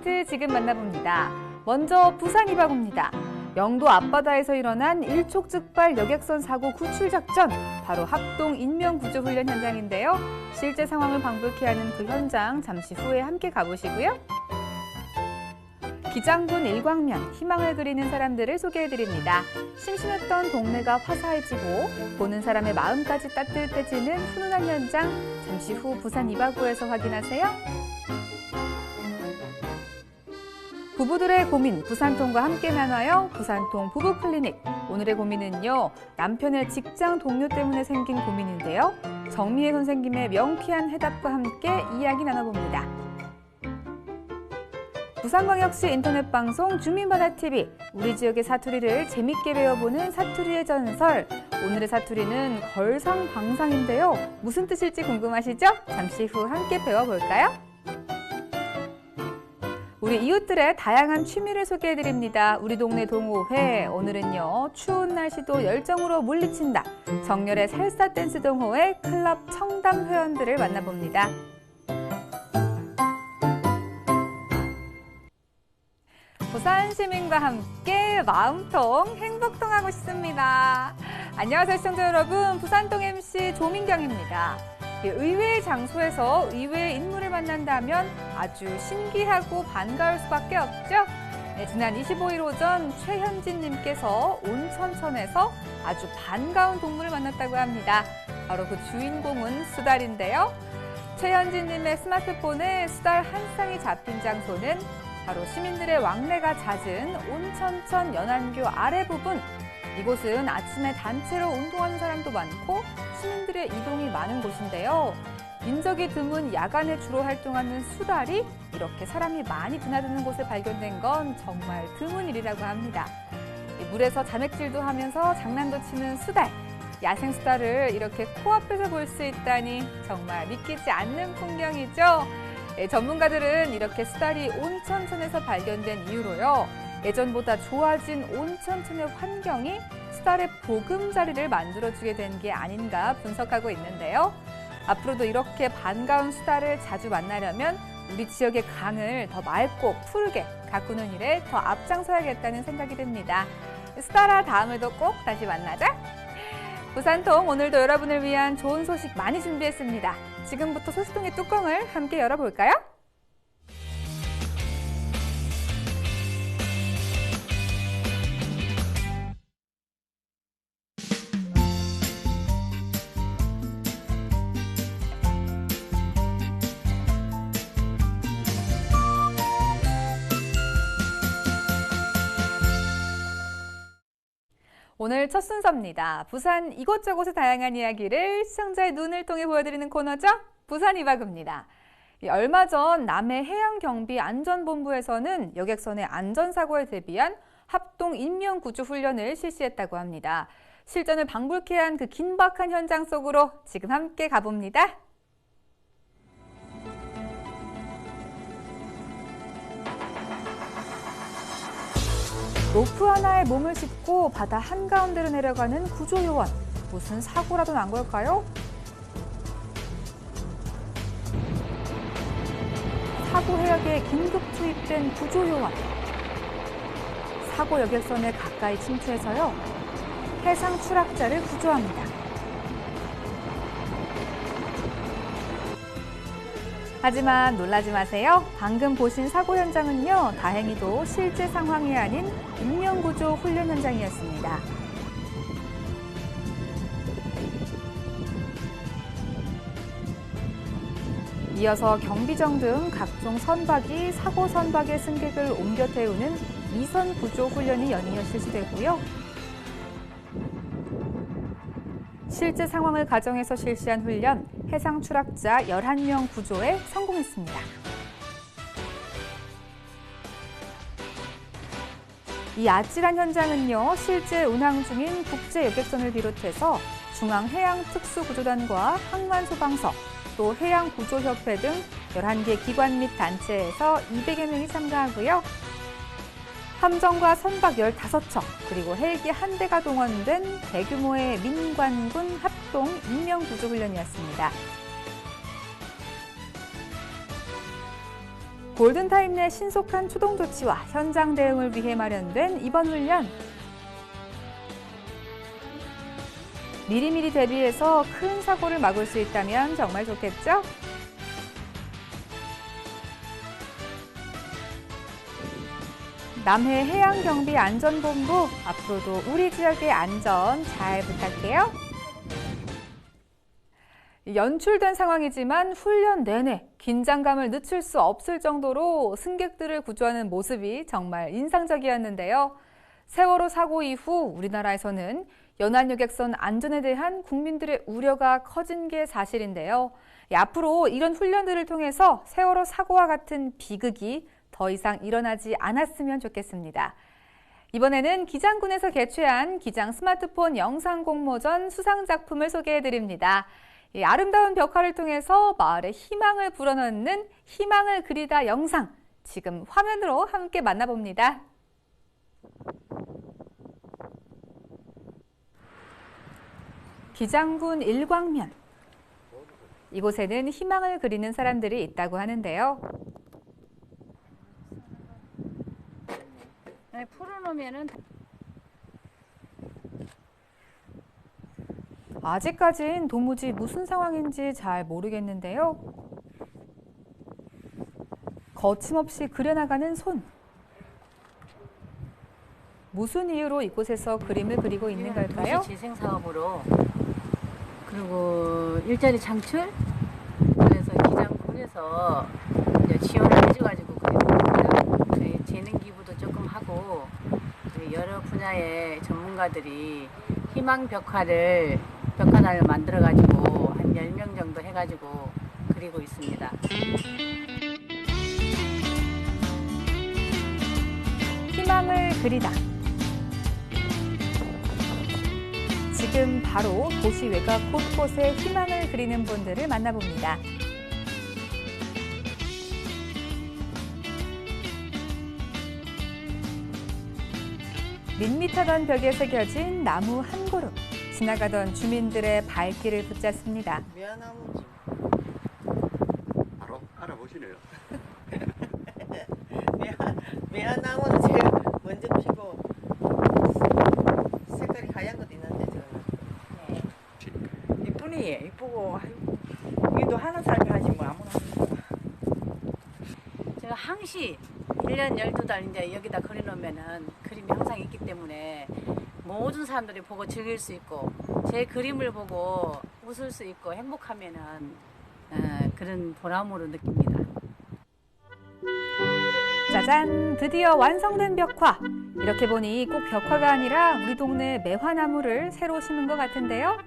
포인트 지금 만나봅니다. 먼저 부산 이바구입니다. 영도 앞바다에서 일어난 일촉즉발 여객선 사고 구출 작전, 바로 합동 인명구조훈련 현장인데요. 실제 상황을 방불케 하는 그 현장 잠시 후에 함께 가보시고요. 기장군 일광면, 희망을 그리는 사람들을 소개해드립니다. 심심했던 동네가 화사해지고 보는 사람의 마음까지 따뜻해지는 훈훈한 현장, 잠시 후 부산 이바구에서 확인하세요. 부부들의 고민, 부산통과 함께 나눠요. 부산통 부부클리닉. 오늘의 고민은요, 남편의 직장 동료 때문에 생긴 고민인데요. 정미애 선생님의 명쾌한 해답과 함께 이야기 나눠봅니다. 부산광역시 인터넷방송 주민바다TV, 우리 지역의 사투리를 재밌게 배워보는 사투리의 전설. 오늘의 사투리는 걸상광상인데요. 무슨 뜻일지 궁금하시죠? 잠시 후 함께 배워볼까요? 우리 이웃들의 다양한 취미를 소개해드립니다. 우리 동네 동호회, 오늘은요, 추운 날씨도 열정으로 물리친다. 정열의 살사 댄스 동호회 클럽 청담 회원들을 만나봅니다. 부산 시민과 함께 마음통, 행복통하고 싶습니다. 안녕하세요, 시청자 여러분. 부산통 MC 조민경입니다. 의외의 장소에서 의외의 인물을 만난다면 아주 신기하고 반가울 수밖에 없죠. 지난 25일 오전 최현진님께서 온천천에서 아주 반가운 동물을 만났다고 합니다. 바로 그 주인공은 수달인데요. 최현진님의 스마트폰에 수달 한 쌍이 잡힌 장소는 바로 시민들의 왕래가 잦은 온천천 연안교 아래 부분. 이곳은 아침에 단체로 운동하는 사람도 많고 시민들의 이동이 많은 곳인데요. 인적이 드문 야간에 주로 활동하는 수달이 이렇게 사람이 많이 드나드는 곳에 발견된 건 정말 드문 일이라고 합니다. 물에서 자맥질도 하면서 장난도 치는 수달. 야생 수달을 이렇게 코앞에서 볼 수 있다니 정말 믿기지 않는 풍경이죠. 전문가들은 이렇게 수달이 온천천에서 발견된 이유로요, 예전보다 좋아진 온천천의 환경이 수달의 보금자리를 만들어주게 된 게 아닌가 분석하고 있는데요. 앞으로도 이렇게 반가운 수달을 자주 만나려면 우리 지역의 강을 더 맑고 푸르게 가꾸는 일에 더 앞장서야겠다는 생각이 듭니다. 수달아, 다음에도 꼭 다시 만나자. 부산통, 오늘도 여러분을 위한 좋은 소식 많이 준비했습니다. 지금부터 소식통의 뚜껑을 함께 열어볼까요? 오늘 첫 순서입니다. 부산 이곳저곳의 다양한 이야기를 시청자의 눈을 통해 보여드리는 코너죠. 부산 이바구입니다. 얼마 전 남해 해양경비안전본부에서는 여객선의 안전사고에 대비한 합동 인명구조훈련을 실시했다고 합니다. 실전을 방불케 한 그 긴박한 현장 속으로 지금 함께 가봅니다. 로프 하나에 몸을 싣고 바다 한가운데로 내려가는 구조요원. 무슨 사고라도 난 걸까요? 사고 해역에 긴급 투입된 구조요원. 사고 여객선에 가까이 침투해서요, 해상 추락자를 구조합니다. 하지만 놀라지 마세요. 방금 보신 사고 현장은요, 다행히도 실제 상황이 아닌 인명구조 훈련 현장이었습니다. 이어서 경비정 등 각종 선박이 사고 선박의 승객을 옮겨 태우는 이선 구조 훈련이 연이어 실시되고요. 실제 상황을 가정해서 실시한 훈련, 해상 추락자 11명 구조에 성공했습니다. 이 아찔한 현장은요, 실제 운항 중인 국제 여객선을 비롯해서 중앙해양특수구조단과 항만소방서, 또 해양구조협회 등 11개 기관 및 단체에서 200여 명이 참가하고요. 함정과 선박 15척, 그리고 헬기 1대가 동원된 대규모의 민관군 합동 인명구조훈련이었습니다. 골든타임 내 신속한 추동 조치와 현장 대응을 위해 마련된 이번 훈련. 미리미리 대비해서 큰 사고를 막을 수 있다면 정말 좋겠죠? 남해 해양경비안전본부, 앞으로도 우리 지역의 안전 잘 부탁해요. 연출된 상황이지만 훈련 내내 긴장감을 늦출 수 없을 정도로 승객들을 구조하는 모습이 정말 인상적이었는데요. 세월호 사고 이후 우리나라에서는 연안여객선 안전에 대한 국민들의 우려가 커진 게 사실인데요. 앞으로 이런 훈련들을 통해서 세월호 사고와 같은 비극이 더 이상 일어나지 않았으면 좋겠습니다. 이번에는 기장군에서 개최한 기장 스마트폰 영상 공모전 수상 작품을 소개해드립니다. 이 아름다운 벽화를 통해서 마을에 희망을 불어넣는 희망을 그리다 영상, 지금 화면으로 함께 만나봅니다. 기장군 일광면. 이곳에는 희망을 그리는 사람들이 있다고 하는데요. 풀어놓으면은 아직까진 도무지 무슨 상황인지 잘 모르겠는데요. 거침없이 그려나가는 손. 무슨 이유로 이곳에서 그림을 그리고 있는 걸까요? 도시 재생 사업으로 그리고 일자리 창출 그래서 기장군에서 이제 지원을 해줘가지고 그리고 재능 기부도 조금 하고 여러 분야의 전문가들이 희망 벽화단을 만들어가지고 한 10명 정도 해가지고 그리고 있습니다. 희망을 그리다. 지금 바로 도시 외곽 곳곳에 희망을 그리는 분들을 만나봅니다. 밋밋하던 벽에 새겨진 나무 한 그룹. 지나가던 주민들의 발길을 붙잡습니다. 미안나무지. 바로 알아보시네요. 미안나무는 제일 먼저 피고 색깔이 하얀 것도 있는데 저는. 네. 이쁘니 이쁘고 이도 하는 사람이 하지 뭐 아무나. 제가 항시 1년 12달 이제 여기다 그려놓으면은 그림이 항상 있기 때문에 모든 사람들이 보고 즐길 수 있고 제 그림을 보고 웃을 수 있고 행복하면은 그런 보람으로 느낍니다. 짜잔! 드디어 완성된 벽화! 이렇게 보니 꼭 벽화가 아니라 우리 동네 매화나무를 새로 심은 것 같은데요.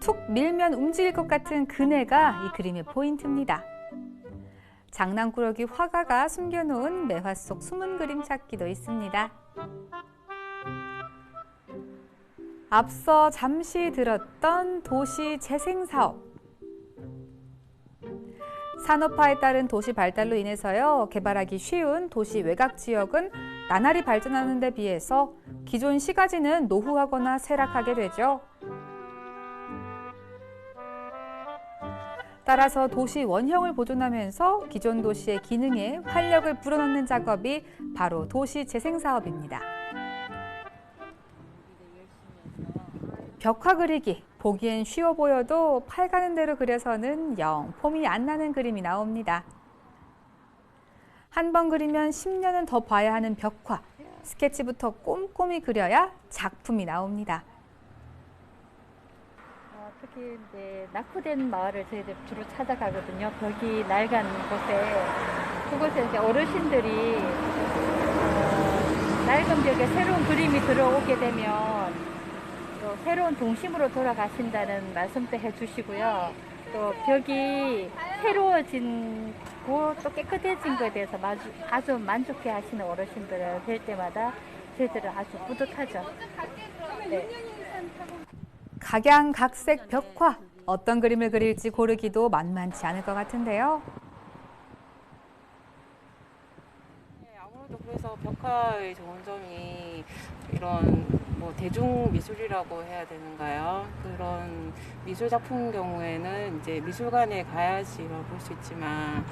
툭 밀면 움직일 것 같은 그네가 이 그림의 포인트입니다. 장난꾸러기 화가가 숨겨놓은 매화 속 숨은 그림 찾기도 있습니다. 앞서 잠시 들었던 도시 재생사업. 산업화에 따른 도시 발달로 인해서요, 개발하기 쉬운 도시 외곽 지역은 나날이 발전하는 데 비해서 기존 시가지는 노후하거나 쇠락하게 되죠. 따라서 도시 원형을 보존하면서 기존 도시의 기능에 활력을 불어넣는 작업이 바로 도시 재생 사업입니다. 벽화 그리기, 보기엔 쉬워 보여도 팔 가는 대로 그려서는 영 폼이 안 나는 그림이 나옵니다. 한 번 그리면 10년은 더 봐야 하는 벽화, 스케치부터 꼼꼼히 그려야 작품이 나옵니다. 특히 이제 낙후된 마을을 저희들 주로 찾아가거든요. 벽이 낡은 곳에 그곳에 이제 어르신들이 낡은 벽에 새로운 그림이 들어오게 되면 또 새로운 동심으로 돌아가신다는 말씀도 해주시고요. 또 벽이 새로워지고 또 깨끗해진 것에 대해서 아주 만족해 하시는 어르신들을 뵐 때마다 저희들은 아주 뿌듯하죠. 네. 각양각색 벽화, 어떤 그림을 그릴지 고르기도 만만치 않을 것 같은데요. 아무래도 그래서 벽화의 좋은 점이 이런 뭐 대중 미술이라고 해야 되는가요? 그런 미술 작품 경우에는 이제 미술관에 가야지 볼 수 있지만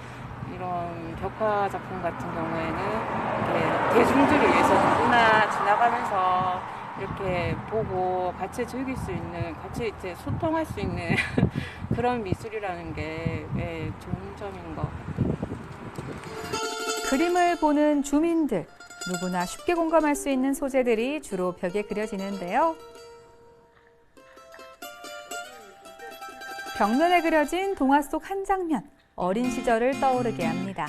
이런 벽화 작품 같은 경우에는 이렇게 대중들을 위해서 누구나 지나가면서 이렇게 보고 같이 즐길 수 있는, 같이 이제 소통할 수 있는 그런 미술이라는 게 좋은 점인 것 같아요. 그림을 보는 주민들, 누구나 쉽게 공감할 수 있는 소재들이 주로 벽에 그려지는데요. 벽면에 그려진 동화 속 한 장면, 어린 시절을 떠오르게 합니다.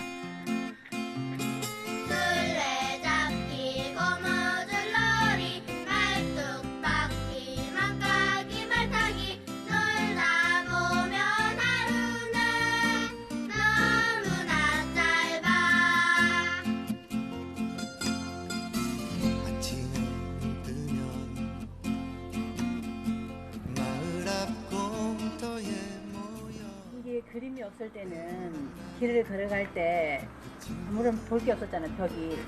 술래잡기 고무줄놀이 말뚝박기 막가기 말타기 놀다 보면 하루는 너무나 짧아. 아침이 뜨면 마을 앞 공터에 모여 이게 그림이 없을 때는 길을 걸어갈 때 아무런 볼 게 없었잖아요, 벽이.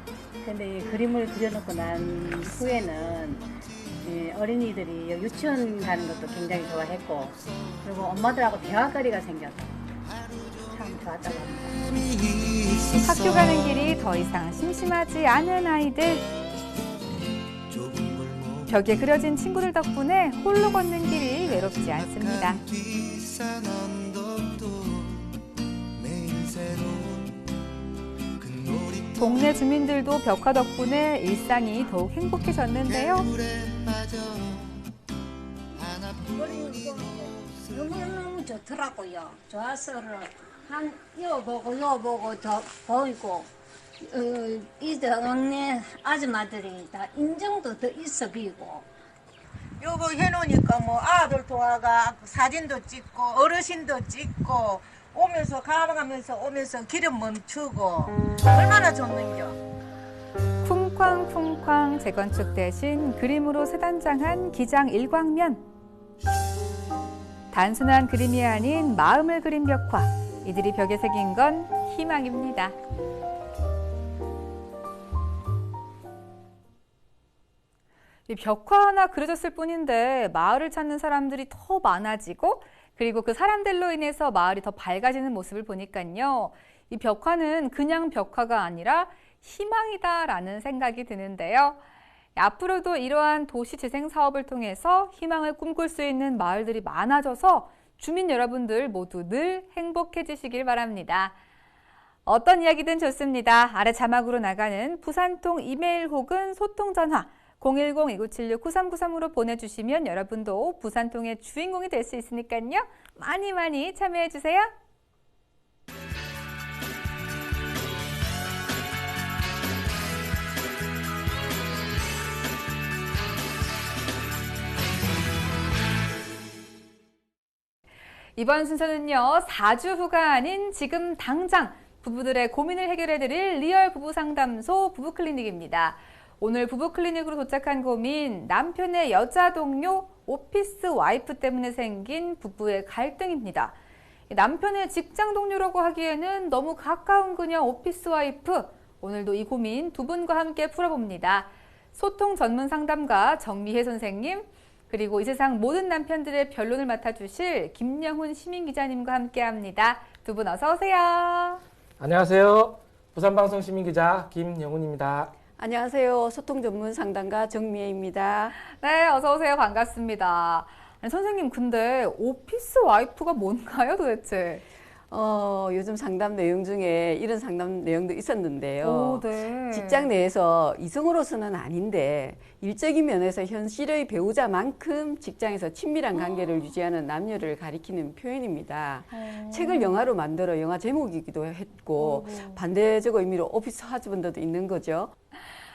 근데 이 그림을 그려놓고 난 후에는 이 어린이들이 유치원 가는 것도 굉장히 좋아했고, 그리고 엄마들하고 대화거리가 생겨서 참 좋았다고 합니다. 학교 가는 길이 더 이상 심심하지 않은 아이들. 좁은 골목 벽에 그려진 친구들 덕분에 홀로 걷는 길이 외롭지 않습니다. 뒷산 언덕도 매일 새로운 그 놀이터 동네 주민들도 벽화 덕분에 일상이 더욱 행복해졌는데요. 물에 빠져 하나뿐인 너무너무 좋더라고요. 좋아서 한 이어보고 더 보이고 이 동네 아줌마들이 다 인정도 더 있어 비고. 요거 해놓으니까 뭐 아들도 와가 사진도 찍고 어르신도 찍고 오면서 가방하면서 오면서 기름 멈추고 얼마나 좋는겨. 쿵쾅쿵쾅 재건축 대신 그림으로 새단장한 기장 일광면. 단순한 그림이 아닌 마음을 그린 벽화. 이들이 벽에 새긴 건 희망입니다. 이 벽화 하나 그려졌을 뿐인데 마을을 찾는 사람들이 더 많아지고, 그리고 그 사람들로 인해서 마을이 더 밝아지는 모습을 보니까요. 이 벽화는 그냥 벽화가 아니라 희망이다라는 생각이 드는데요. 앞으로도 이러한 도시 재생 사업을 통해서 희망을 꿈꿀 수 있는 마을들이 많아져서 주민 여러분들 모두 늘 행복해지시길 바랍니다. 어떤 이야기든 좋습니다. 아래 자막으로 나가는 부산통 이메일 혹은 소통 전화 010-2976-9393으로 보내주시면 여러분도 부산통의 주인공이 될 수 있으니까요. 많이 많이 참여해주세요. 이번 순서는요, 4주 후가 아닌 지금 당장 부부들의 고민을 해결해드릴 리얼 부부 상담소 부부클리닉입니다. 오늘 부부클리닉으로 도착한 고민, 남편의 여자 동료 오피스 와이프 때문에 생긴 부부의 갈등입니다. 남편의 직장 동료라고 하기에는 너무 가까운 그녀 오피스 와이프, 오늘도 이 고민 두 분과 함께 풀어봅니다. 소통 전문 상담가 정미혜 선생님, 그리고 이 세상 모든 남편들의 변론을 맡아주실 김영훈 시민기자님과 함께합니다. 두 분 어서 오세요. 안녕하세요. 부산방송 시민기자 김영훈입니다. 안녕하세요. 소통 전문 상담가 정미애입니다. 네, 어서 오세요. 반갑습니다. 아니, 선생님, 근데 오피스 와이프가 뭔가요, 도대체? 요즘 상담 내용 중에 이런 상담 내용도 있었는데요. 오, 네. 직장 내에서 이성으로서는 아닌데 일적인 면에서 현실의 배우자만큼 직장에서 친밀한 관계를 유지하는 남녀를 가리키는 표현입니다. 책을 영화로 만들어 영화 제목이기도 했고 반대적 의미로 오피스 하즈번드도 있는 거죠.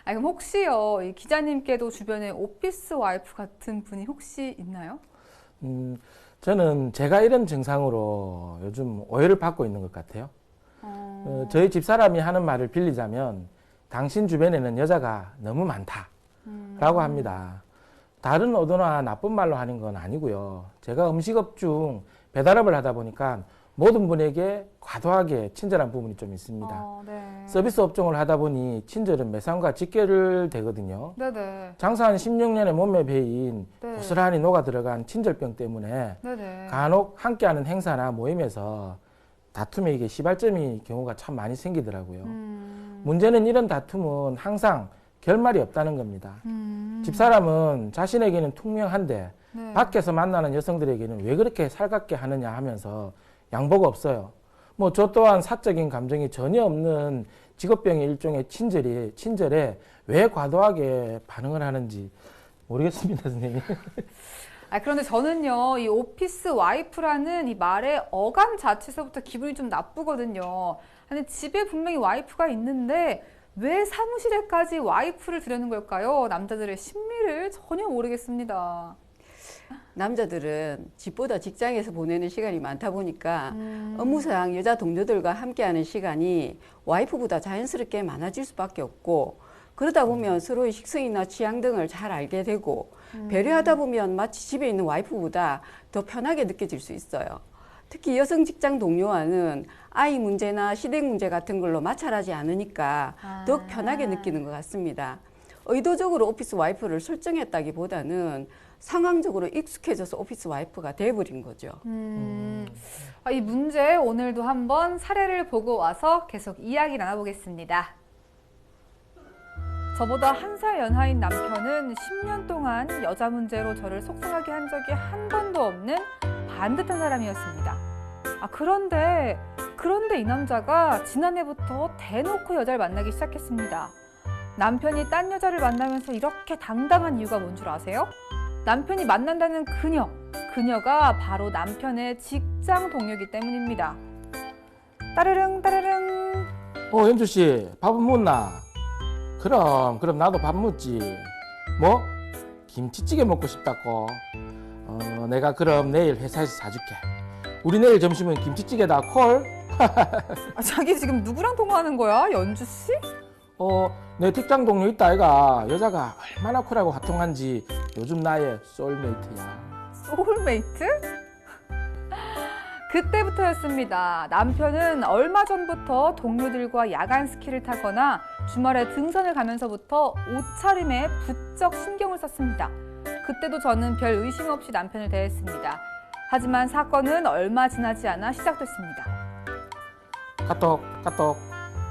아, 그럼 혹시요, 이 기자님께도 주변에 오피스 와이프 같은 분이 혹시 있나요? 저는 제가 이런 증상으로 요즘 오해를 받고 있는 것 같아요. 저희 집사람이 하는 말을 빌리자면 당신 주변에는 여자가 너무 많다라고 합니다. 다른 어도나 나쁜 말로 하는 건 아니고요. 제가 음식업 중 배달업을 하다 보니까 모든 분에게 과도하게 친절한 부분이 좀 있습니다. 네. 서비스 업종을 하다 보니 친절은 매상과 직결되거든요. 네네. 장사한 16년의 몸에 배인 네. 고스란히 녹아 들어간 친절병 때문에 네네. 간혹 함께하는 행사나 모임에서 다툼에 이게 시발점이 경우가 참 많이 생기더라고요. 문제는 이런 다툼은 항상 결말이 없다는 겁니다. 집사람은 자신에게는 투명한데 네. 밖에서 만나는 여성들에게는 왜 그렇게 살갑게 하느냐 하면서 양보가 없어요. 뭐 저 또한 사적인 감정이 전혀 없는 직업병의 일종의 친절에 왜 과도하게 반응을 하는지 모르겠습니다, 선생님. 그런데 저는요, 이 오피스 와이프라는 이 말의 어감 자체에서부터 기분이 좀 나쁘거든요. 아니, 집에 분명히 와이프가 있는데 왜 사무실에까지 와이프를 들여는 걸까요? 남자들의 심리를 전혀 모르겠습니다. 남자들은 집보다 직장에서 보내는 시간이 많다 보니까 업무상 여자 동료들과 함께하는 시간이 와이프보다 자연스럽게 많아질 수밖에 없고, 그러다 보면 서로의 식성이나 취향 등을 잘 알게 되고 배려하다 보면 마치 집에 있는 와이프보다 더 편하게 느껴질 수 있어요. 특히 여성 직장 동료와는 아이 문제나 시댁 문제 같은 걸로 마찰하지 않으니까 더욱 편하게 느끼는 것 같습니다. 의도적으로 오피스 와이프를 설정했다기보다는 상황적으로 익숙해져서 오피스 와이프가 돼버린 거죠. 이 문제 오늘도 한번 사례를 보고 와서 계속 이야기 나눠보겠습니다. 저보다 1살 연하인 남편은 10년 동안 여자 문제로 저를 속상하게 한 적이 한 번도 없는 반듯한 사람이었습니다. 그런데 이 남자가 지난해부터 대놓고 여자를 만나기 시작했습니다. 남편이 딴 여자를 만나면서 이렇게 당당한 이유가 뭔 줄 아세요? 남편이 만난다는 그녀가 바로 남편의 직장 동료이기 때문입니다. 따르릉 따르릉. 연주 씨, 밥은 묻나? 그럼 나도 밥 묻지. 뭐? 김치찌개 먹고 싶다고. 내가 그럼 내일 회사에서 사줄게. 우리 내일 점심은 김치찌개다. 콜? 자기 지금 누구랑 통화하는 거야? 연주 씨? 내 직장 동료 있다 아이가. 여자가 얼마나 쿨하고 화통한지 요즘 나의 소울메이트야. 소울메이트? 그때부터였습니다. 남편은 얼마 전부터 동료들과 야간 스키를 타거나 주말에 등산을 가면서부터 옷차림에 부쩍 신경을 썼습니다. 그때도 저는 별 의심 없이 남편을 대했습니다. 하지만 사건은 얼마 지나지 않아 시작됐습니다. 카톡.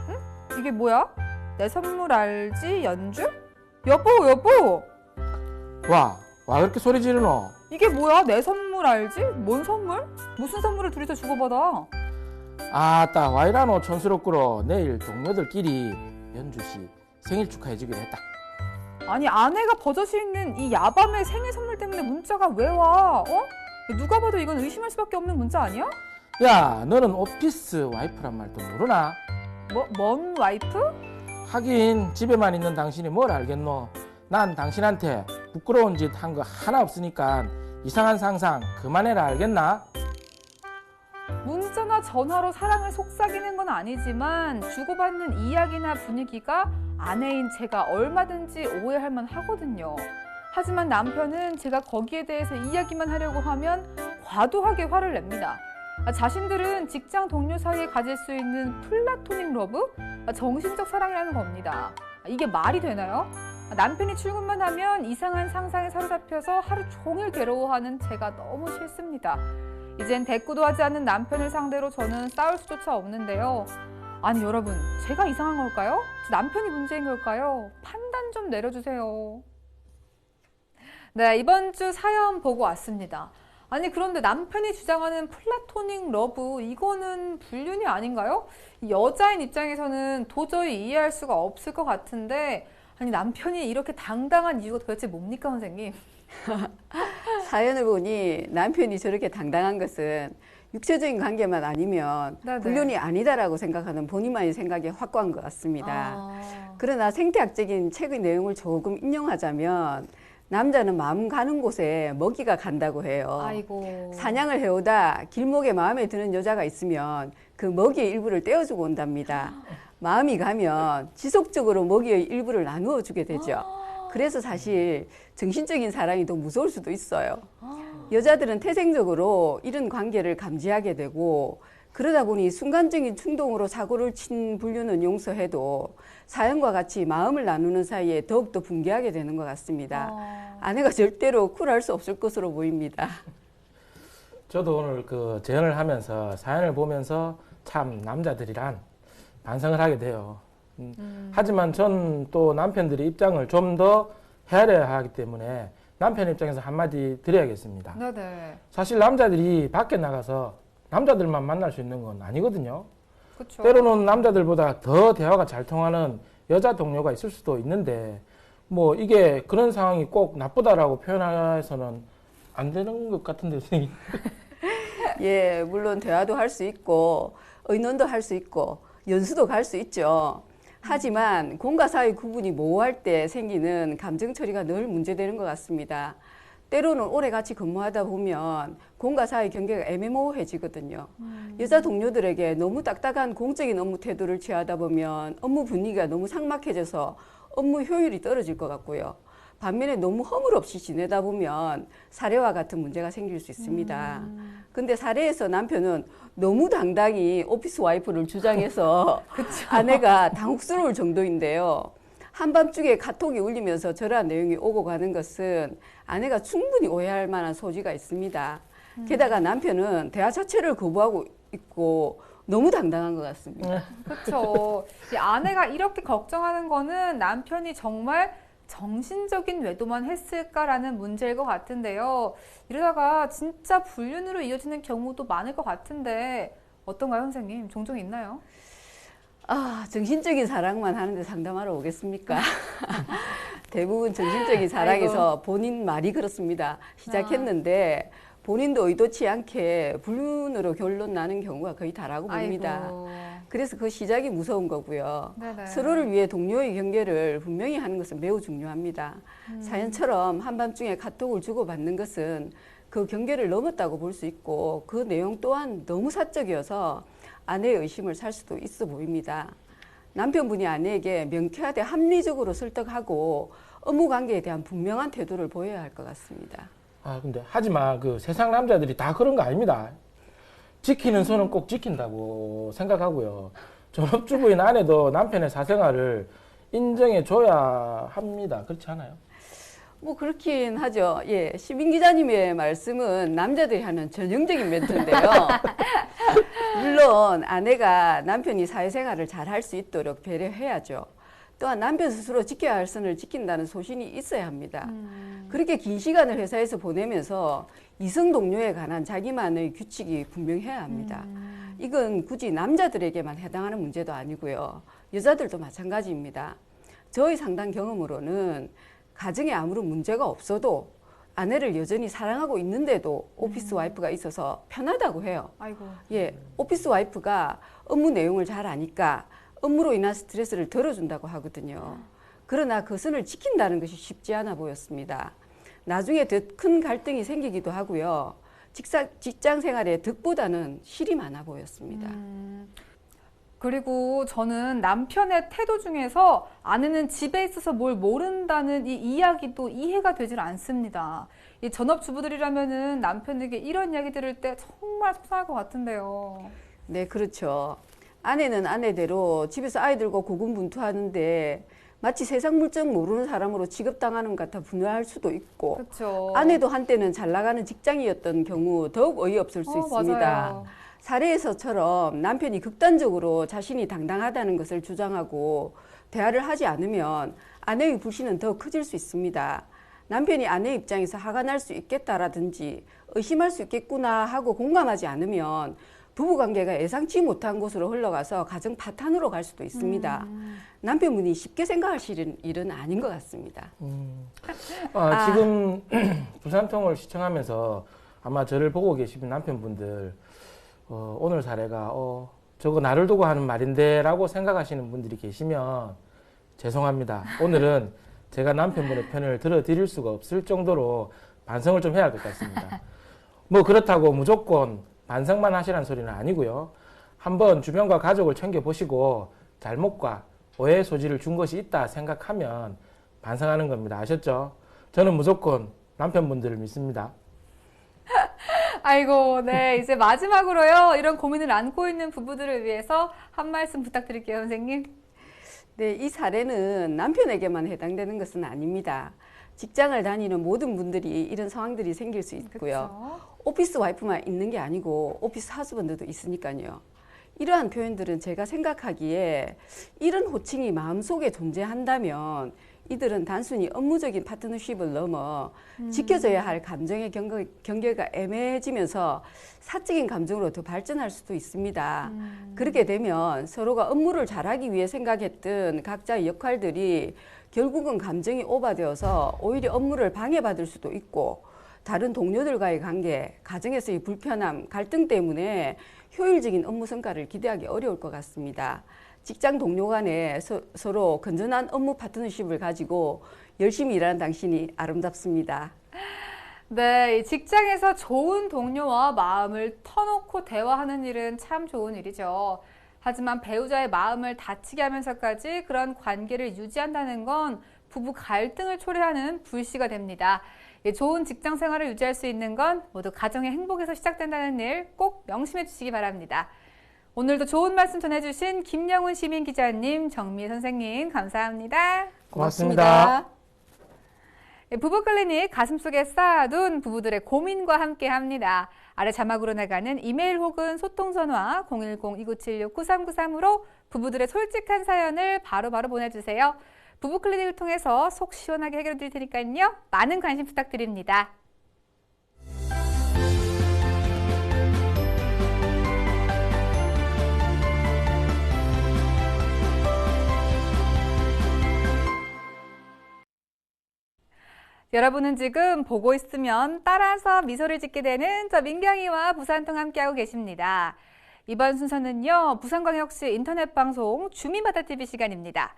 응? 이게 뭐야? 내 선물 알지? 연주? 여보! 와 그렇게 소리 지르노? 이게 뭐야? 내 선물 알지? 뭔 선물? 무슨 선물을 둘이서 주고받아? 아따 와이라노 촌스럽구로. 내일 동료들끼리 연주씨 생일 축하해주기로 했다. 아니, 아내가 버젓이 있는 이 야밤에 생일 선물 때문에 문자가 왜 와? 누가 봐도 이건 의심할 수밖에 없는 문자 아니야? 야 너는 오피스 와이프란 말도 모르나? 뭔 와이프? 하긴 집에만 있는 당신이 뭘 알겠노? 난 당신한테 부끄러운 짓 한 거 하나 없으니까 이상한 상상 그만해라, 알겠나? 문자나 전화로 사랑을 속삭이는 건 아니지만 주고받는 이야기나 분위기가 아내인 제가 얼마든지 오해할 만하거든요. 하지만 남편은 제가 거기에 대해서 이야기만 하려고 하면 과도하게 화를 냅니다. 자신들은 직장 동료 사이에 가질 수 있는 플라토닉 러브? 정신적 사랑이라는 겁니다. 이게 말이 되나요? 남편이 출근만 하면 이상한 상상에 사로잡혀서 하루 종일 괴로워하는 제가 너무 싫습니다. 이젠 대꾸도 하지 않는 남편을 상대로 저는 싸울 수조차 없는데요. 아니 여러분, 제가 이상한 걸까요? 제 남편이 문제인 걸까요? 판단 좀 내려주세요. 네, 이번 주 사연 보고 왔습니다. 아니 그런데 남편이 주장하는 플라토닉 러브, 이거는 불륜이 아닌가요? 여자인 입장에서는 도저히 이해할 수가 없을 것 같은데, 아니 남편이 이렇게 당당한 이유가 도대체 뭡니까, 선생님? 사연을 보니 남편이 저렇게 당당한 것은 육체적인 관계만 아니면 불륜이 아니다라고 생각하는 본인만의 생각이 확고한 것 같습니다. 그러나 생태학적인 책의 내용을 조금 인용하자면 남자는 마음 가는 곳에 먹이가 간다고 해요. 아이고. 사냥을 해오다 길목에 마음에 드는 여자가 있으면 그 먹이의 일부를 떼어주고 온답니다. 마음이 가면 지속적으로 먹이의 일부를 나누어 주게 되죠. 그래서 사실 정신적인 사랑이 더 무서울 수도 있어요. 여자들은 태생적으로 이런 관계를 감지하게 되고, 그러다 보니 순간적인 충동으로 사고를 친 불륜은 용서해도 사연과 같이 마음을 나누는 사이에 더욱더 붕괴하게 되는 것 같습니다. 아내가 절대로 쿨할 수 없을 것으로 보입니다. 저도 오늘 그 재연을 하면서 사연을 보면서 참 남자들이란 반성을 하게 돼요. 하지만 전 또 남편들의 입장을 좀 더 헤아려야 하기 때문에 남편 입장에서 한마디 드려야겠습니다. 네네. 사실 남자들이 밖에 나가서 남자들만 만날 수 있는 건 아니거든요. 그쵸. 때로는 남자들보다 더 대화가 잘 통하는 여자 동료가 있을 수도 있는데 뭐 이게 그런 상황이 꼭 나쁘다라고 표현해서는 안 되는 것 같은데 선생님. 예, 물론 대화도 할 수 있고 의논도 할 수 있고 연수도 갈 수 있죠. 하지만 공과 사의 구분이 모호할 때 생기는 감정 처리가 늘 문제되는 것 같습니다. 때로는 오래 같이 근무하다 보면 공과 사의 경계가 애매모호해지거든요. 여자 동료들에게 너무 딱딱한 공적인 업무 태도를 취하다 보면 업무 분위기가 너무 삭막해져서 업무 효율이 떨어질 것 같고요. 반면에 너무 허물없이 지내다 보면 사례와 같은 문제가 생길 수 있습니다. 근데 사례에서 남편은 너무 당당히 오피스 와이프를 주장해서 아내가 당혹스러울 정도인데요. 한밤중에 카톡이 울리면서 저러한 내용이 오고 가는 것은 아내가 충분히 오해할 만한 소지가 있습니다. 게다가 남편은 대화 자체를 거부하고 있고 너무 당당한 것 같습니다. 그렇죠. 아내가 이렇게 걱정하는 거는 남편이 정말 정신적인 외도만 했을까라는 문제일 것 같은데요. 이러다가 진짜 불륜으로 이어지는 경우도 많을 것 같은데 어떤가요, 선생님? 종종 있나요? 아, 정신적인 사랑만 하는데 상담하러 오겠습니까? 대부분 정신적인 사랑에서 본인 말이 그렇습니다. 시작했는데 본인도 의도치 않게 불륜으로 결론 나는 경우가 거의 다라고 봅니다. 아이고. 그래서 그 시작이 무서운 거고요. 네네. 서로를 위해 동료의 경계를 분명히 하는 것은 매우 중요합니다. 사연처럼 한밤중에 카톡을 주고받는 것은 그 경계를 넘었다고 볼 수 있고 그 내용 또한 너무 사적이어서 아내의 의심을 살 수도 있어 보입니다. 남편분이 아내에게 명쾌하되 합리적으로 설득하고 업무 관계에 대한 분명한 태도를 보여야 할 것 같습니다. 아 근데 하지마 그 세상 남자들이 다 그런 거 아닙니다. 지키는 선은 꼭 지킨다고 생각하고요. 전업주부인 아내도 남편의 사생활을 인정해 줘야 합니다. 그렇지 않아요? 뭐 그렇긴 하죠. 예, 시민 기자님의 말씀은 남자들이 하는 전형적인 멘트인데요. 물론 아내가 남편이 사회생활을 잘 할 수 있도록 배려해야죠. 또한 남편 스스로 지켜야 할 선을 지킨다는 소신이 있어야 합니다. 그렇게 긴 시간을 회사에서 보내면서 이성 동료에 관한 자기만의 규칙이 분명해야 합니다. 이건 굳이 남자들에게만 해당하는 문제도 아니고요. 여자들도 마찬가지입니다. 저의 상당 경험으로는 가정에 아무런 문제가 없어도 아내를 여전히 사랑하고 있는데도 오피스 와이프가 있어서 편하다고 해요. 아이고. 예, 오피스 와이프가 업무 내용을 잘 아니까 업무로 인한 스트레스를 덜어준다고 하거든요. 그러나 그 선을 지킨다는 것이 쉽지 않아 보였습니다. 나중에 더 큰 갈등이 생기기도 하고요. 직장 생활에 득보다는 실이 많아 보였습니다. 그리고 저는 남편의 태도 중에서 아내는 집에 있어서 뭘 모른다는 이 이야기도 이해가 되질 않습니다. 이 전업주부들이라면은 남편에게 이런 이야기 들을 때 정말 속상할 것 같은데요. 네, 그렇죠. 아내는 아내대로 집에서 아이들과 고군분투하는데 마치 세상 물정 모르는 사람으로 취급당하는 것 같아 분해할 수도 있고 그렇죠. 아내도 한때는 잘 나가는 직장이었던 경우 더욱 어이없을 수 있습니다. 맞아요. 사례에서처럼 남편이 극단적으로 자신이 당당하다는 것을 주장하고 대화를 하지 않으면 아내의 불신은 더 커질 수 있습니다. 남편이 아내 입장에서 화가 날 수 있겠다라든지 의심할 수 있겠구나 하고 공감하지 않으면 부부관계가 예상치 못한 곳으로 흘러가서 가정 파탄으로 갈 수도 있습니다. 남편분이 쉽게 생각하시는 일은 아닌 것 같습니다. 지금 부산통을 시청하면서 아마 저를 보고 계시는 남편분들 오늘 사례가 저거 나를 두고 하는 말인데 라고 생각하시는 분들이 계시면 죄송합니다. 오늘은 제가 남편분의 편을 들어드릴 수가 없을 정도로 반성을 좀 해야 할 것 같습니다. 뭐 그렇다고 무조건 반성만 하시라는 소리는 아니고요. 한번 주변과 가족을 챙겨보시고 잘못과 오해의 소지를 준 것이 있다 생각하면 반성하는 겁니다. 아셨죠? 저는 무조건 남편분들을 믿습니다. 아이고, 네. 이제 마지막으로요. 이런 고민을 안고 있는 부부들을 위해서 한 말씀 부탁드릴게요, 선생님. 네, 이 사례는 남편에게만 해당되는 것은 아닙니다. 직장을 다니는 모든 분들이 이런 상황들이 생길 수 있고요. 그쵸? 오피스 와이프만 있는 게 아니고 오피스 하스번드도 있으니까요. 이러한 표현들은 제가 생각하기에 이런 호칭이 마음속에 존재한다면 이들은 단순히 업무적인 파트너십을 넘어 지켜져야 할 감정의 경계가 애매해지면서 사적인 감정으로 더 발전할 수도 있습니다. 그렇게 되면 서로가 업무를 잘하기 위해 생각했던 각자의 역할들이 결국은 감정이 오버되어서 오히려 업무를 방해받을 수도 있고 다른 동료들과의 관계, 가정에서의 불편함, 갈등 때문에 효율적인 업무 성과를 기대하기 어려울 것 같습니다. 직장 동료 간에 서로 건전한 업무 파트너십을 가지고 열심히 일하는 당신이 아름답습니다. 네, 이 직장에서 좋은 동료와 마음을 터놓고 대화하는 일은 참 좋은 일이죠. 하지만 배우자의 마음을 다치게 하면서까지 그런 관계를 유지한다는 건 부부 갈등을 초래하는 불씨가 됩니다. 좋은 직장 생활을 유지할 수 있는 건 모두 가정의 행복에서 시작된다는 일 꼭 명심해 주시기 바랍니다. 오늘도 좋은 말씀 전해주신 김영훈 시민기자님, 정미애 선생님 감사합니다. 고맙습니다. 부부클리닉 가슴속에 쌓아둔 부부들의 고민과 함께합니다. 아래 자막으로 나가는 이메일 혹은 소통전화 010-2976-9393으로 부부들의 솔직한 사연을 바로바로 보내주세요. 부부클리닉을 통해서 속 시원하게 해결해 드릴 테니까요. 많은 관심 부탁드립니다. 여러분은 지금 보고 있으면 따라서 미소를 짓게 되는 저 민경이와 부산통 함께하고 계십니다. 이번 순서는요, 부산광역시 인터넷 방송 주민바다TV 시간입니다.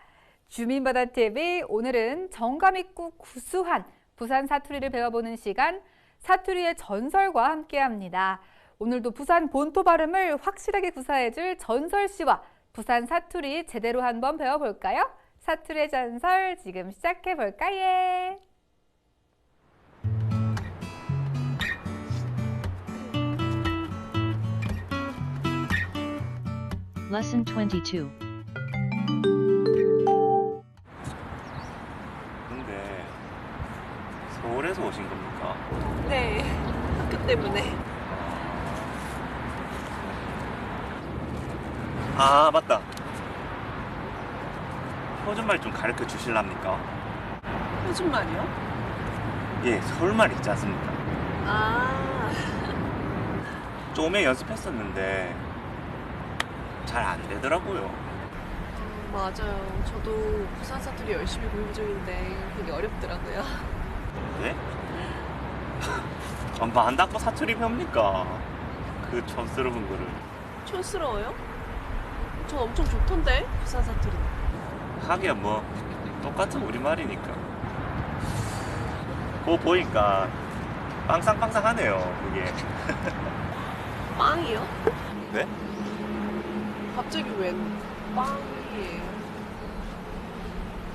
주민바다TV 오늘은 정감 있고 구수한 부산 사투리를 배워보는 시간, 사투리의 전설과 함께합니다. 오늘도 부산 본토 발음을 확실하게 구사해줄 전설 씨와 부산 사투리 제대로 한번 배워볼까요? 사투리의 전설 지금 시작해볼까요? Lesson 22. 근데 서울에서 오신 겁니까? 네, 학교 때문에. 아, 맞다. 표준말 좀 가르쳐 주실랍니까? 표준말이요? 예, 서울말 있지 않습니까? 아, 좀에 연습했었는데 잘 안 되더라고요. 맞아요. 저도 부산 사투리 열심히 공부 중인데 되게 어렵더라고요. 네? 엄마 안 닦고 사투리 배웁니까? 그 촌스러운 거를. 촌스러워요? 저 엄청 좋던데, 부산 사투리. 하기야 뭐 똑같은 우리말이니까. 그거 보니까 빵상빵상하네요, 그게. 빵이요? 네? 갑자기 웬 빵이에요?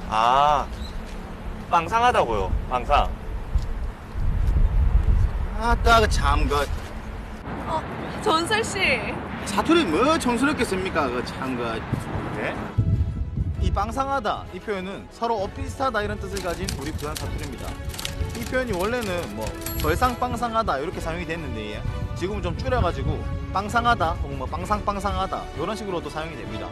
아, 빵상하다고요, 빵상. 아따 참 그 전설 씨. 사투리 뭐 청스럽겠습니까 그 참 그. 네? 이 빵상하다 이 표현은 서로 엇비슷하다 이런 뜻을 가진 우리 부산 사투리입니다. 이 표현이 원래는 뭐 벌상빵상하다 이렇게 사용이 됐는데 지금은 좀 줄여가지고 빵상하다 혹은 뭐 빵상빵상하다 이런 식으로도 사용이 됩니다.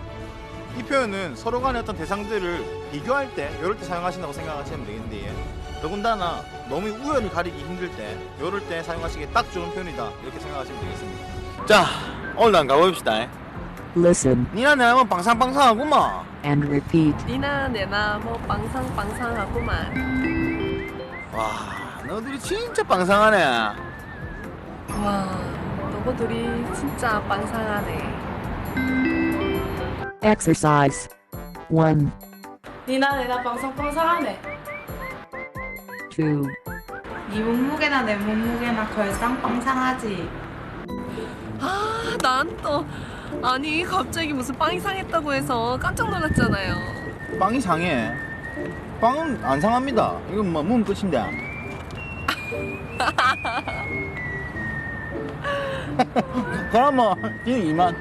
이 표현은 서로 간의 어떤 대상들을 비교할 때 이럴 때 사용하신다고 생각하시면 되겠는데 더군다나 너무 우열을 가리기 힘들 때 이럴 때 사용하시기에 딱 좋은 표현이다 이렇게 생각하시면 되겠습니다. 자, 오늘 안 가봅시다. Listen 니나 내나 뭐 빵상빵상하구만. and repeat. 니나 내나 뭐 빵상빵상하구만. 와, 너들이 진짜 빵상하네. 와, 너희들이 진짜 빵상하네. Exercise 1, 니나 내나 빵상빵상하네. 2, 네 몸무게나 내 몸무게나 걸상빵상하지. 아, 난 또 아니 갑자기 무슨 빵이 상했다고 해서 깜짝 놀랐잖아요. 빵이 상해. 빵은 안 상합니다. 이건 뭐 먹으면 끝인데. 그럼 뭐 이만.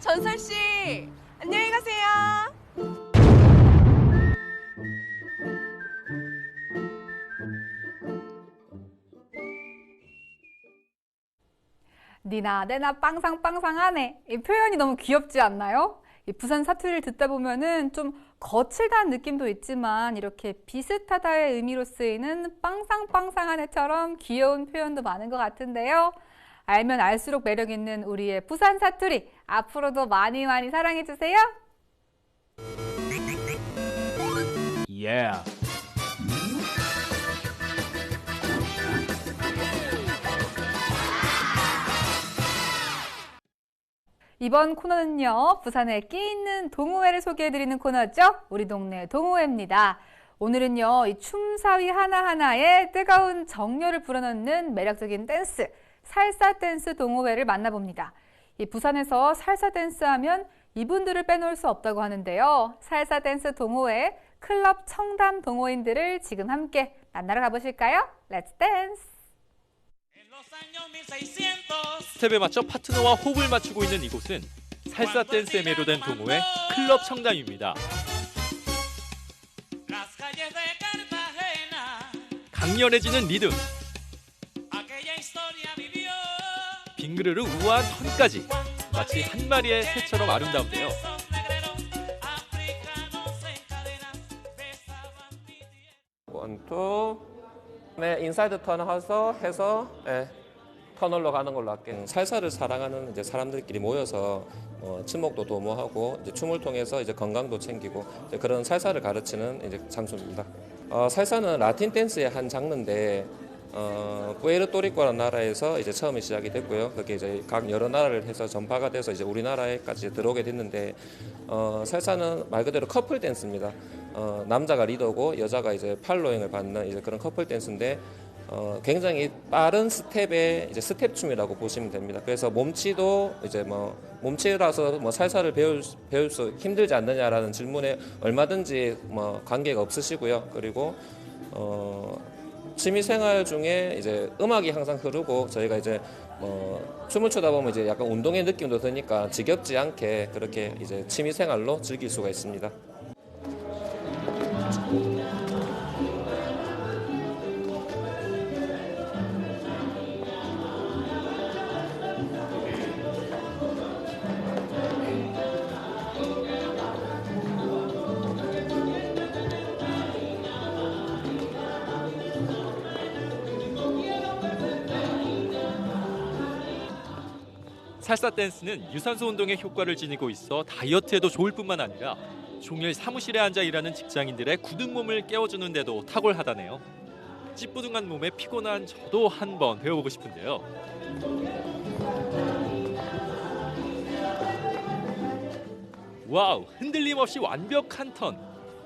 전설 씨, 안녕히 가세요. 니나 내나 빵상빵상하네. 이 표현이 너무 귀엽지 않나요? 이 부산 사투리를 듣다 보면은 좀 거칠다는 느낌도 있지만 이렇게 비슷하다의 의미로 쓰이는 빵상빵상하네처럼 귀여운 표현도 많은 것 같은데요. 알면 알수록 매력 있는 우리의 부산 사투리 앞으로도 많이 많이 사랑해 주세요. Yeah. 이번 코너는요, 부산에 끼 있는 동호회를 소개해드리는 코너죠. 우리 동네 동호회입니다. 오늘은요, 이 춤사위 하나하나에 뜨거운 정열을 불어넣는 매력적인 댄스, 살사 댄스 동호회를 만나봅니다. 이 부산에서 살사 댄스 하면 이분들을 빼놓을 수 없다고 하는데요. 살사 댄스 동호회 클럽 청담 동호인들을 지금 함께 만나러 가보실까요? 렛츠 댄스! 스텝에 맞춰 파트너와 호흡을 맞추고 있는 이곳은 살사 댄스에 매료된 동호회 클럽 청담입니다. 강렬해지는 리듬, 빙그르르 우아한 턴까지 마치 한 마리의 새처럼 아름다운데요. 원투 네, 인사이드 턴 해서 네, 터널로 가는 걸로 할게요. 살사를 사랑하는 이제 사람들끼리 모여서 친목도 도모하고 이제 춤을 통해서 이제 건강도 챙기고 이제 그런 살사를 가르치는 이제 장소입니다. 살사는 라틴 댄스의 한 장르인데 푸에르토리코라는 나라에서 이제 처음에 시작이 됐고요. 그게 이제 각 여러 나라를 해서 전파가 돼서 이제 우리나라에까지 들어오게 됐는데 살사는 말 그대로 커플 댄스입니다. 남자가 리더고 여자가 이제 팔로잉을 받는 이제 그런 커플 댄스인데 굉장히 빠른 스텝의 이제 스텝 춤이라고 보시면 됩니다. 그래서 몸치도 이제 뭐 몸치라서 뭐 살사를 배울 수 힘들지 않느냐라는 질문에 얼마든지 뭐 관계가 없으시고요. 그리고 취미 생활 중에 이제 음악이 항상 흐르고 저희가 이제 춤을 추다 보면 이제 약간 운동의 느낌도 드니까 지겹지 않게 그렇게 이제 취미 생활로 즐길 수가 있습니다. 살사 댄스는 유산소 운동에 효과를 지니고 있어 다이어트에도 좋을 뿐만 아니라 종일 사무실에 앉아 일하는 직장인들의 굳은 몸을 깨워주는 데도 탁월하다네요. 찌뿌둥한 몸에 피곤한 저도 한번 배워보고 싶은데요. 와우, 흔들림 없이 완벽한 턴.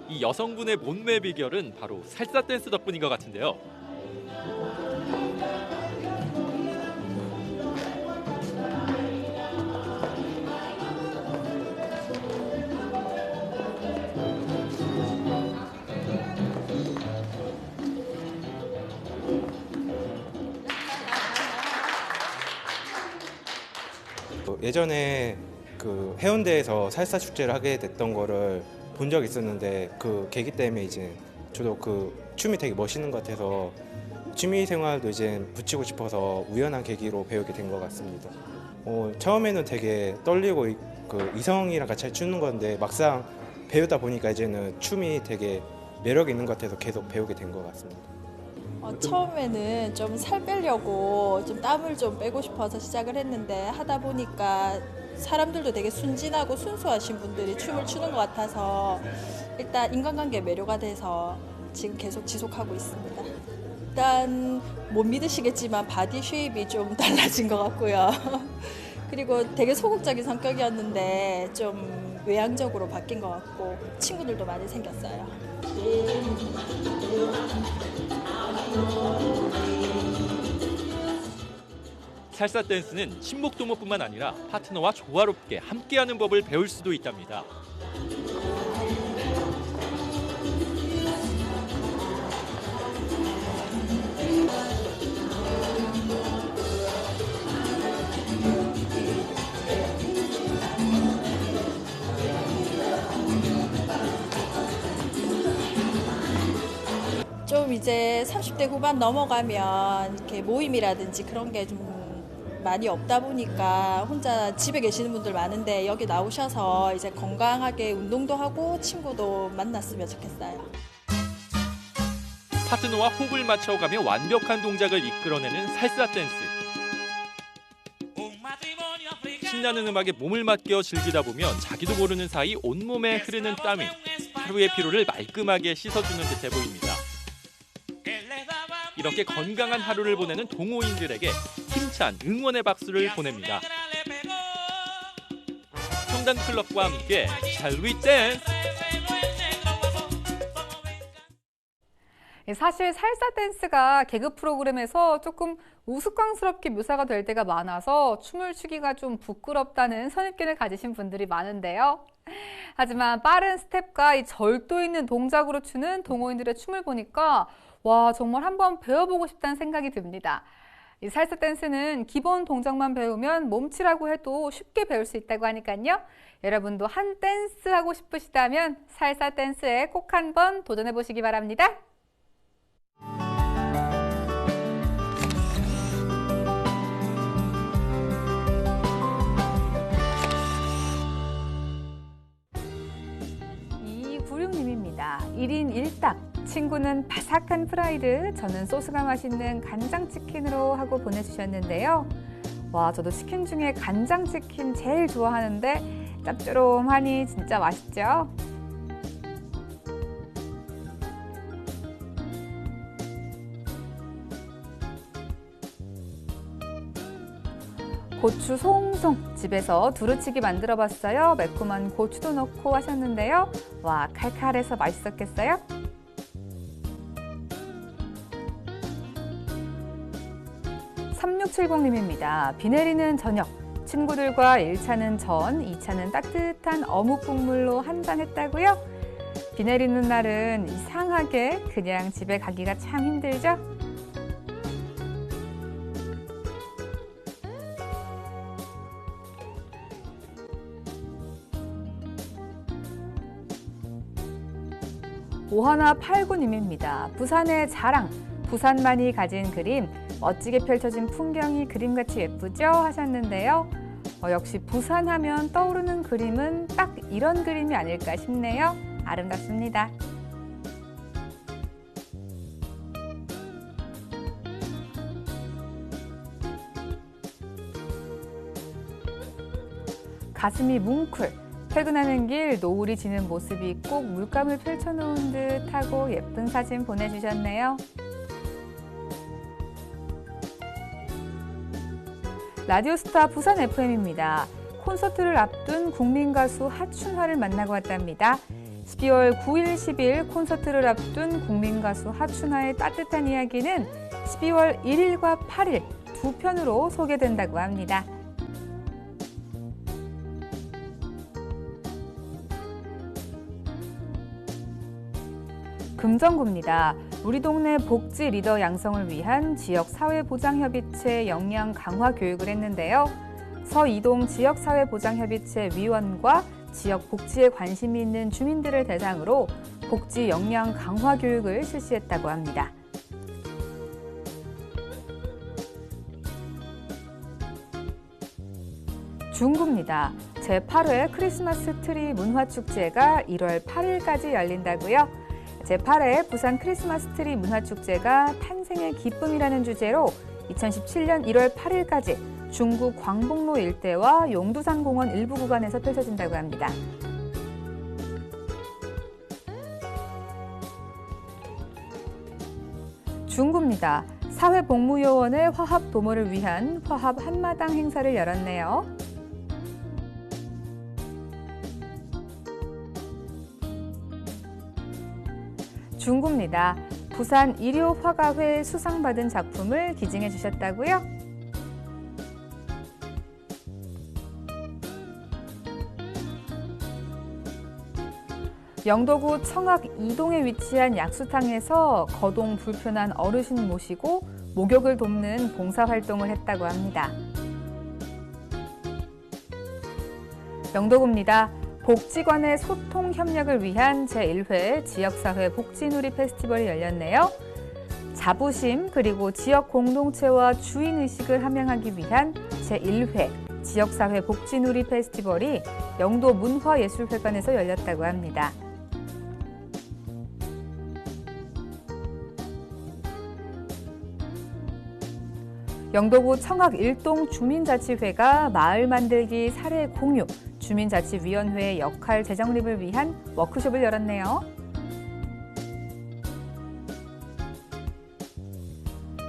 이 여성분의 몸매 비결은 바로 살사 댄스 덕분인 것 같은데요. 예전에 그 해운대에서 살사 축제를 하게 됐던 거를 본 적이 있었는데 그 계기 때문에 이제 저도 그 춤이 되게 멋있는 것 같아서 취미 생활도 이제 붙이고 싶어서 우연한 계기로 배우게 된 것 같습니다. 처음에는 되게 떨리고 그 이성이랑 같이 추는 건데 막상 배우다 보니까 이제는 춤이 되게 매력 있는 것 같아서 계속 배우게 된 것 같습니다. 처음에는 좀 살 빼려고 좀 땀을 좀 빼고 싶어서 시작을 했는데 하다 보니까 사람들도 되게 순진하고 순수하신 분들이 춤을 추는 것 같아서 일단 인간관계에 매료가 돼서 지금 계속 지속하고 있습니다. 일단 못 믿으시겠지만 바디 쉐입이 좀 달라진 것 같고요. 그리고 되게 소극적인 성격이었는데 좀 외향적으로 바뀐 것 같고 친구들도 많이 생겼어요. 살사 댄스는 친목 도모뿐만 아니라 파트너와 조화롭게 함께하는 법을 배울 수도 있답니다. 좀 이제 30대 후반 넘어가면 이렇게 모임이라든지 그런 게 좀 많이 없다 보니까 혼자 집에 계시는 분들 많은데 여기 나오셔서 이제 건강하게 운동도 하고 친구도 만났으면 좋겠어요. 파트너와 호흡을 맞춰가며 완벽한 동작을 이끌어내는 살사 댄스. 신나는 음악에 몸을 맡겨 즐기다 보면 자기도 모르는 사이 온몸에 흐르는 땀이 하루의 피로를 말끔하게 씻어주는 듯해 보입니다. 이렇게 건강한 하루를 보내는 동호인들에게 힘찬 응원의 박수를 보냅니다. 청단 클럽과 함께 Shall We Dance? 사실 살사 댄스가 개그 프로그램에서 조금 우스꽝스럽게 묘사가 될 때가 많아서 춤을 추기가 좀 부끄럽다는 선입견을 가지신 분들이 많은데요. 하지만 빠른 스텝과 이 절도 있는 동작으로 추는 동호인들의 춤을 보니까 와, 정말 한번 배워보고 싶다는 생각이 듭니다. 이 살사 댄스는 기본 동작만 배우면 몸치라고 해도 쉽게 배울 수 있다고 하니까요. 여러분도 한 댄스 하고 싶으시다면 살사 댄스에 꼭 한번 도전해 보시기 바랍니다. 이구룡님입니다. 1인 1답. 친구는 바삭한 프라이드, 저는 소스가 맛있는 간장치킨으로 하고 보내주셨는데요. 와, 저도 치킨 중에 간장치킨 제일 좋아하는데 짭조름하니 진짜 맛있죠? 고추 송송 집에서 두루치기 만들어봤어요. 매콤한 고추도 넣고 하셨는데요. 와, 칼칼해서 맛있었겠어요? 3670님입니다. 비 내리는 저녁, 친구들과 1차는 전, 2차는 따뜻한 어묵 국물로 한잔 했다고요? 비 내리는 날은 이상하게 그냥 집에 가기가 참 힘들죠? 오하나 89님입니다. 부산의 자랑, 부산만이 가진 그림, 멋지게 펼쳐진 풍경이 그림같이 예쁘죠? 하셨는데요. 역시 부산하면 떠오르는 그림은 딱 이런 그림이 아닐까 싶네요. 아름답습니다. 가슴이 뭉클. 퇴근하는 길 노을이 지는 모습이 꼭 물감을 펼쳐놓은 듯 하고 예쁜 사진 보내주셨네요. 라디오스타 부산 FM입니다. 콘서트를 앞둔 국민 가수 하춘화를 만나고 왔답니다. 12월 9일, 10일 콘서트를 앞둔 국민 가수 하춘화의 따뜻한 이야기는 12월 1일과 8일 두 편으로 소개된다고 합니다. 금정구입니다. 우리 동네 복지 리더 양성을 위한 지역사회보장협의체 역량 강화 교육을 했는데요. 서이동 지역사회보장협의체 위원과 지역 복지에 관심이 있는 주민들을 대상으로 복지 역량 강화 교육을 실시했다고 합니다. 중구입니다. 제8회 크리스마스 트리 문화축제가 1월 8일까지 열린다고요? 제8회 부산 크리스마스 트리 문화축제가 탄생의 기쁨이라는 주제로 2017년 1월 8일까지 중구 광복로 일대와 용두산 공원 일부 구간에서 펼쳐진다고 합니다. 중구입니다. 사회복무요원의 화합 도모를 위한 화합 한마당 행사를 열었네요. 중구입니다. 부산 일요화가회 수상받은 작품을 기증해 주셨다고요? 영도구 청악 2동에 위치한 약수탕에서 거동 불편한 어르신 모시고 목욕을 돕는 봉사활동을 했다고 합니다. 영도구입니다. 복지관의 소통 협력을 위한 제1회 지역사회 복지누리 페스티벌이 열렸네요. 자부심 그리고 지역 공동체와 주인의식을 함양하기 위한 제1회 지역사회 복지누리 페스티벌이 영도 문화예술회관에서 열렸다고 합니다. 영도구 청학 1동 주민자치회가 마을 만들기 사례 공유, 주민자치위원회의 역할 재정립을 위한 워크숍을 열었네요.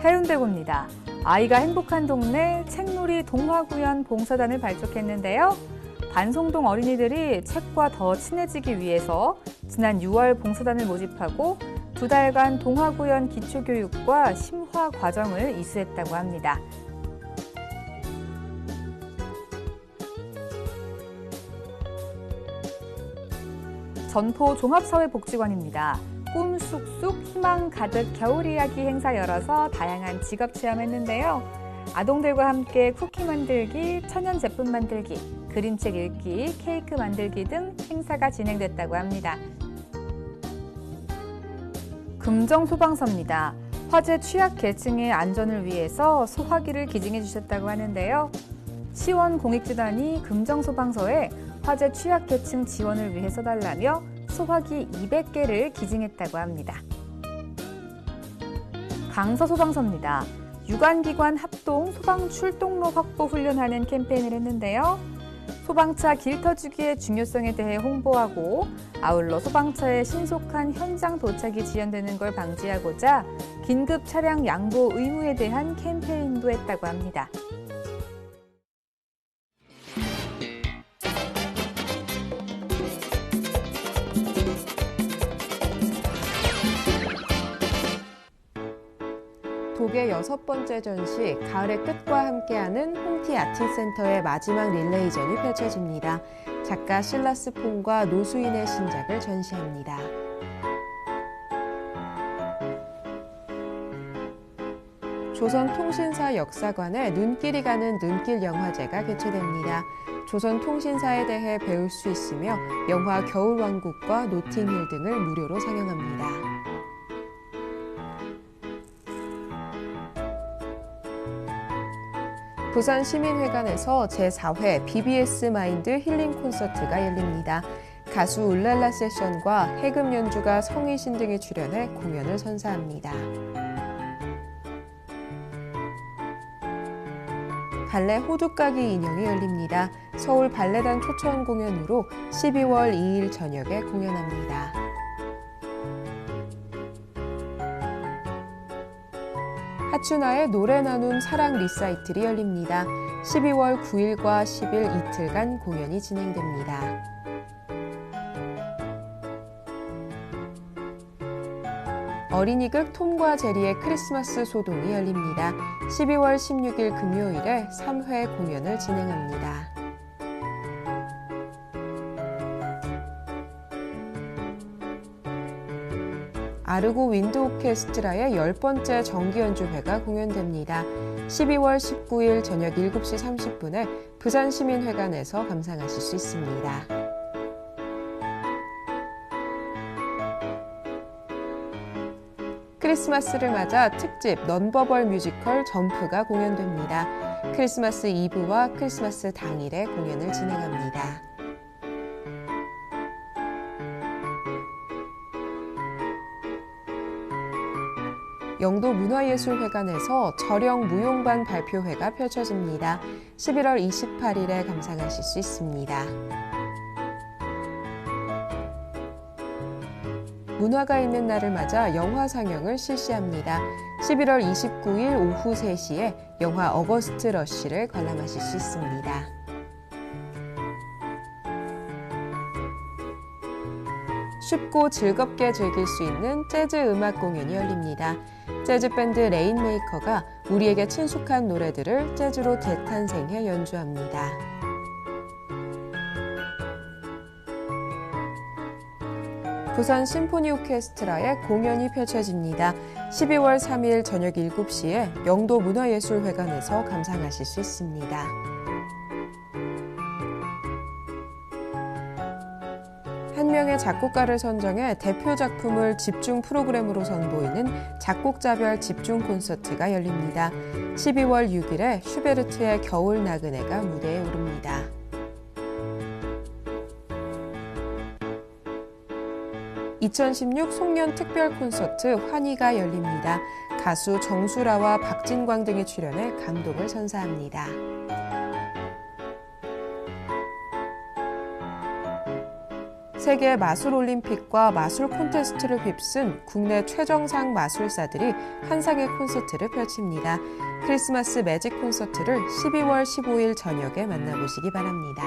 해운대구입니다. 아이가 행복한 동네 책놀이 동화구연 봉사단을 발족했는데요. 반송동 어린이들이 책과 더 친해지기 위해서 지난 6월 봉사단을 모집하고 2달간 동화구연 기초교육과 심화 과정을 이수했다고 합니다. 전포 종합사회복지관입니다. 꿈 쑥쑥 희망 가득 겨울 이야기 행사 열어서 다양한 직업 체험했는데요. 아동들과 함께 쿠키 만들기, 천연 제품 만들기, 그림책 읽기, 케이크 만들기 등 행사가 진행됐다고 합니다. 금정소방서입니다. 화재 취약 계층의 안전을 위해서 소화기를 기증해 주셨다고 하는데요. 시원공익재단이 금정소방서에 화재 취약 계층 지원을 위해 써달라며 소화기 200개를 기증했다고 합니다. 강서소방서입니다. 유관기관 합동 소방 출동로 확보 훈련하는 캠페인을 했는데요. 소방차 길 터주기의 중요성에 대해 홍보하고 아울러 소방차의 신속한 현장 도착이 지연되는 걸 방지하고자 긴급 차량 양보 의무에 대한 캠페인도 했다고 합니다. 독의 6번째 전시 가을의 끝과 함께하는 홍티 아트센터의 마지막 릴레이전이 펼쳐집니다. 작가 실라스 폰과 노수인의 신작을 전시합니다. 조선통신사 역사관에 눈길이 가는 눈길 영화제가 개최됩니다. 조선통신사에 대해 배울 수 있으며 영화 겨울왕국과 노팅힐 등을 무료로 상영합니다. 부산시민회관에서 제4회 BBS 마인드 힐링 콘서트가 열립니다. 가수 울랄라 세션과 해금 연주가 성희신 등이 출연해 공연을 선사합니다. 발레 호두까기 인형이 열립니다. 서울 발레단 초청 공연으로 12월 2일 저녁에 공연합니다. 하춘아의 노래 나눈 사랑 리사이틀이 열립니다. 12월 9일과 10일 이틀간 공연이 진행됩니다. 어린이극 톰과 제리의 크리스마스 소동이 열립니다. 12월 16일 금요일에 3회 공연을 진행합니다. 아르고 윈드 오케스트라의 10번째 정기연주회가 공연됩니다. 12월 19일 저녁 7시 30분에 부산시민회관에서 감상하실 수 있습니다. 크리스마스를 맞아 특집 넌버벌 뮤지컬 점프가 공연됩니다. 크리스마스 이브와 크리스마스 당일에 공연을 진행합니다. 영도 문화예술회관에서 저령 무용반 발표회가 펼쳐집니다. 11월 28일에 감상하실 수 있습니다. 문화가 있는 날을 맞아 영화 상영을 실시합니다. 11월 29일 오후 3시에 영화 어거스트 러쉬를 관람하실 수 있습니다. 쉽고 즐겁게 즐길 수 있는 재즈 음악 공연이 열립니다. 재즈 밴드 레인메이커가 우리에게 친숙한 노래들을 재즈로 재탄생해 연주합니다. 부산 심포니 오케스트라의 공연이 펼쳐집니다. 12월 3일 저녁 7시에 영도 문화예술회관에서 감상하실 수 있습니다. 한 명의 작곡가를 선정해 대표 작품을 집중 프로그램으로 선보이는 작곡자별 집중 콘서트가 열립니다. 12월 6일에 슈베르트의 겨울 나그네가 무대에 오릅니다. (2016) 송년 특별 콘서트 환희가 열립니다. 가수 정수라와 박진광 등이 출연해 감동을 선사합니다. 세계 마술 올림픽과 마술 콘테스트를 휩쓴 국내 최정상 마술사들이 환상의 콘서트를 펼칩니다. 크리스마스 매직 콘서트를 12월 15일 저녁에 만나보시기 바랍니다.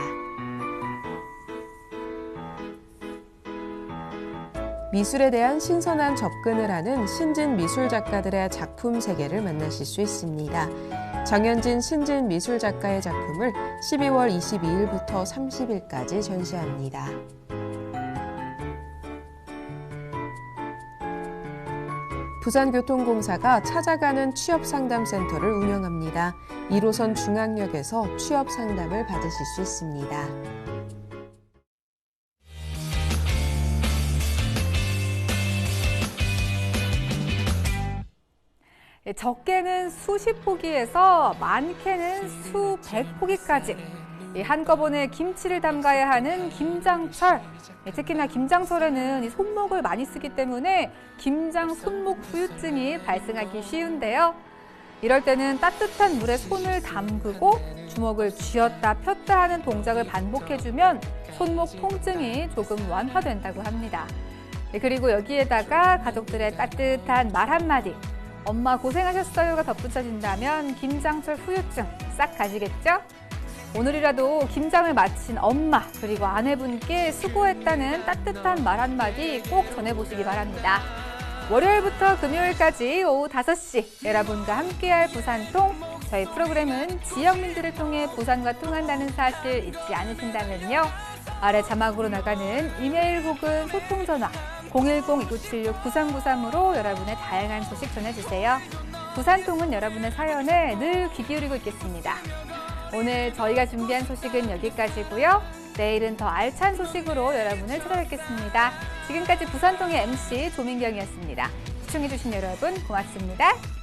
미술에 대한 신선한 접근을 하는 신진 미술 작가들의 작품 세계를 만나실 수 있습니다. 정현진 신진 미술 작가의 작품을 12월 22일부터 30일까지 전시합니다. 부산교통공사가 찾아가는 취업상담센터를 운영합니다. 1호선 중앙역에서 취업상담을 받으실 수 있습니다. 적게는 수십 포기에서 많게는 수백 포기까지 한꺼번에 김치를 담가야 하는 김장철. 특히나 김장철에는 이 손목을 많이 쓰기 때문에 김장 손목 후유증이 발생하기 쉬운데요. 이럴 때는 따뜻한 물에 손을 담그고 주먹을 쥐었다 폈다 하는 동작을 반복해주면 손목 통증이 조금 완화된다고 합니다. 그리고 여기에다가 가족들의 따뜻한 말 한마디, 엄마 고생하셨어요가 덧붙여진다면 김장철 후유증 싹 가시겠죠? 오늘이라도 김장을 마친 엄마 그리고 아내분께 수고했다는 따뜻한 말 한마디 꼭 전해보시기 바랍니다. 월요일부터 금요일까지 오후 5시 여러분과 함께할 부산통. 저희 프로그램은 지역민들을 통해 부산과 통한다는 사실 잊지 않으신다면요. 아래 자막으로 나가는 이메일 혹은 소통전화 010-2976-9393으로 여러분의 다양한 소식 전해주세요. 부산통은 여러분의 사연에 늘 귀 기울이고 있겠습니다. 오늘 저희가 준비한 소식은 여기까지고요. 내일은 더 알찬 소식으로 여러분을 찾아뵙겠습니다. 지금까지 부산통의 MC 조민경이었습니다. 시청해주신 여러분 고맙습니다.